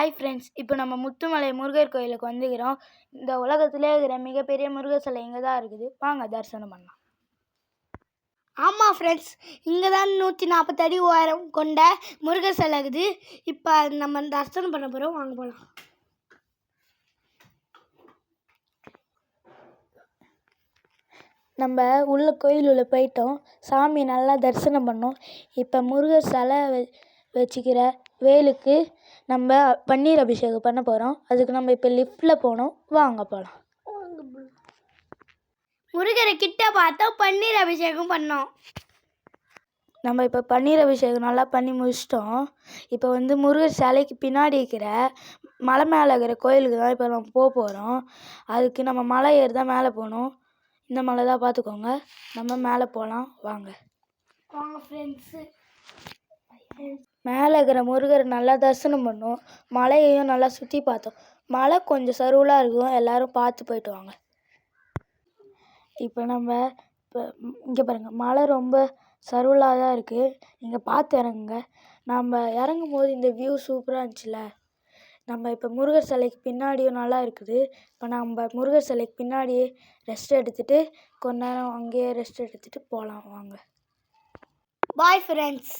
Hi friends, இப்போ நம்ம முத்துமலை முருகர் கோயிலுக்கு வந்துக்கிறோம். இந்த உலகத்திலே இருக்கிற மிகப்பெரிய முருகர் சிலை இங்கே தான் இருக்குது. வாங்க தரிசனம் பண்ணலாம். ஆமாம் ஃப்ரெண்ட்ஸ், இங்கே தான் 140 அடி உயரம் கொண்ட முருகர் சிலை இருக்குது. இப்போ நம்ம தரிசனம் பண்ண போகிறோம். வாங்க போகலாம். நம்ம உள்ள கோயில் உள்ள போயிட்டோம். சாமி நல்லா தரிசனம் பண்ணோம். இப்போ முருகர் சிலை வச்சுக்கிற வேலுக்கு நம்ம பன்னீர் அபிஷேகம் பண்ண போகிறோம். அதுக்கு நம்ம இப்போ லிஃப்டில் போனோம். வாங்க போகலாம். முருகரை கிட்ட பார்த்தா பன்னீர் அபிஷேகம் பண்ணோம். நம்ம இப்போ பன்னீர் அபிஷேகம் நல்லா பண்ணி முடிச்சிட்டோம். இப்போ முருகர் சிலைக்கு பின்னாடி இருக்கிற மலை மேலே இருக்கிற கோயிலுக்கு தான் இப்போ நம்ம போக போகிறோம். அதுக்கு நம்ம மலை ஏறி தான் மேலே போகணும். இந்த மலை தான் பார்த்துக்கோங்க. நம்ம மேலே போகலாம். வாங்க ஃப்ரெண்ட்ஸு. மேலே இருக்கிற முருகரை நல்லா தரிசனம் பண்ணோம். மலையையும் நல்லா சுற்றி பார்த்தோம். மலை கொஞ்சம் சருவலாக இருக்கும். எல்லோரும் பார்த்து போயிட்டு வாங்க. இப்போ இங்கே பாருங்கள், மலை ரொம்ப சருவலாக தான் இருக்குது. நீங்கள் பார்த்து இறங்குங்க. நம்ம இறங்கும் போது இந்த வியூ சூப்பராக இருந்துச்சுல. நம்ம இப்போ முருகர் சிலைக்கு பின்னாடியும் நல்லா இருக்குது. இப்போ நம்ம முருகர் சிலைக்கு பின்னாடியே ரெஸ்ட் எடுத்துகிட்டு கொஞ்ச நேரம் அங்கேயே ரெஸ்ட் எடுத்துகிட்டு போகலாம். வாங்க. Bye friends.